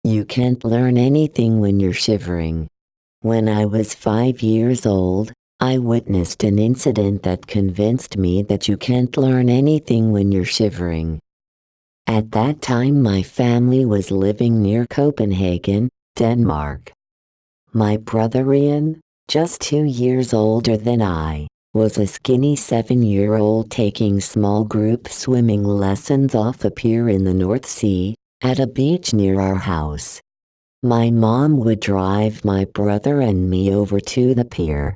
You can't learn anything when you're shivering. When I was 5 years old, I witnessed an incident that convinced me that you can't learn anything when you're shivering. At that time my family was living near Copenhagen, Denmark. My brother Ian, just 2 years older than I, was a skinny 7-year-old taking small group swimming lessons off a pier in the North Sea, at a beach near our house. My mom would drive my brother and me over to the pier.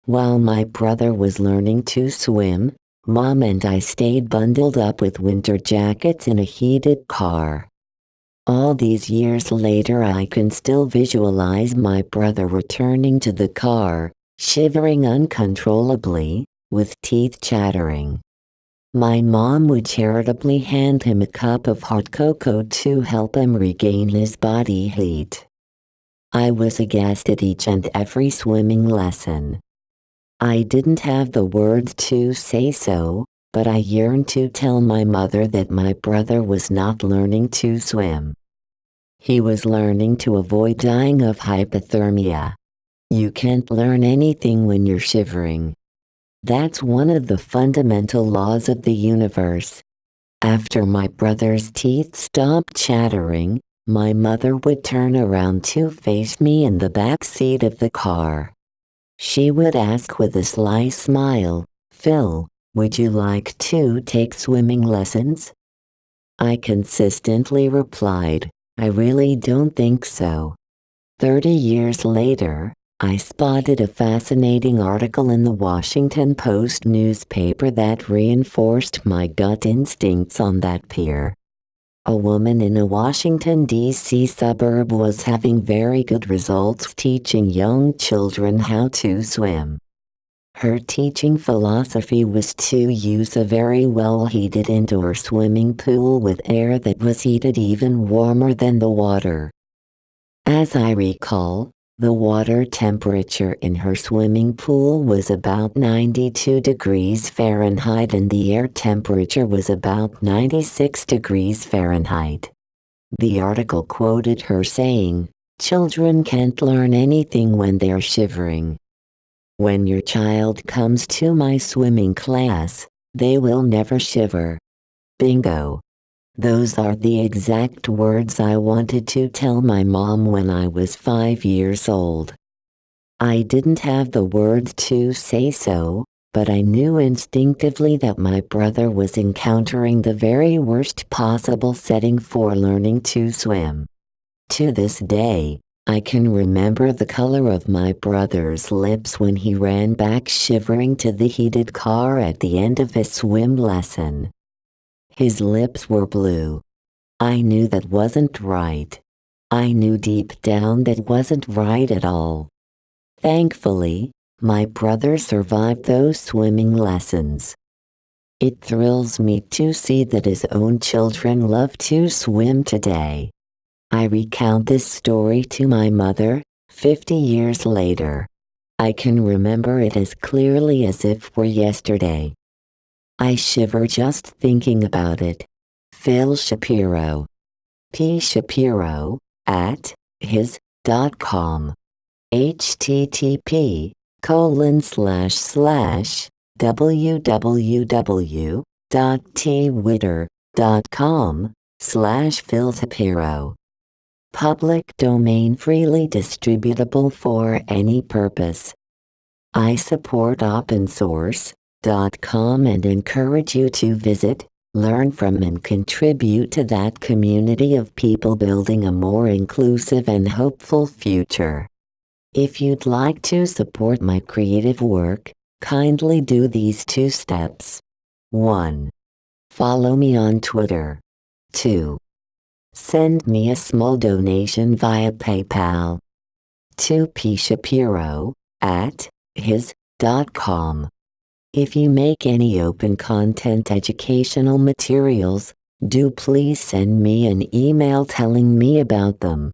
While my brother was learning to swim, Mom and I stayed bundled up with winter jackets in a heated car. All these years later I can still visualize my brother returning to the car, shivering uncontrollably, with teeth chattering. My mom would charitably hand him a cup of hot cocoa to help him regain his body heat. I was aghast at each and every swimming lesson. I didn't have the words to say so, but I yearned to tell my mother that my brother was not learning to swim. He was learning to avoid dying of hypothermia. You can't learn anything when you're shivering. That's one of the fundamental laws of the universe. After my brother's teeth stopped chattering, my mother would turn around to face me in the back seat of the car. She would ask with a sly smile, "Phil, would you like to take swimming lessons?" I consistently replied, "I really don't think so." 30 years later, I spotted a fascinating article in the Washington Post newspaper that reinforced my gut instincts on that pier. A woman in a Washington, D.C. suburb was having very good results teaching young children how to swim. Her teaching philosophy was to use a very well-heated indoor swimming pool with air that was heated even warmer than the water. As I recall, the water temperature in her swimming pool was about 92 degrees Fahrenheit and the air temperature was about 96 degrees Fahrenheit. The article quoted her saying, "Children can't learn anything when they're shivering. When your child comes to my swimming class, they will never shiver." Bingo! Those are the exact words I wanted to tell my mom when I was 5 years old. I didn't have the words to say so, but I knew instinctively that my brother was encountering the very worst possible setting for learning to swim. To this day, I can remember the color of my brother's lips when he ran back shivering to the heated car at the end of his swim lesson. His lips were blue. I knew that wasn't right. I knew deep down that wasn't right at all. Thankfully, my brother survived those swimming lessons. It thrills me to see that his own children love to swim today. I recount this story to my mother, 50 years later. I can remember it as clearly as if it were yesterday. I shiver just thinking about it. Phil Shapiro. pshapiro @his.com. http://www.twitter.com/Phil Shapiro. Public domain, freely distributable for any purpose. I support opensource.com and encourage you to visit, learn from and contribute to that community of people building a more inclusive and hopeful future. If you'd like to support my creative work, kindly do these 2 steps. 1. Follow me on Twitter. 2. Send me a small donation via PayPal to pshapiro@his.com. If you make any open content educational materials, do please send me an email telling me about them.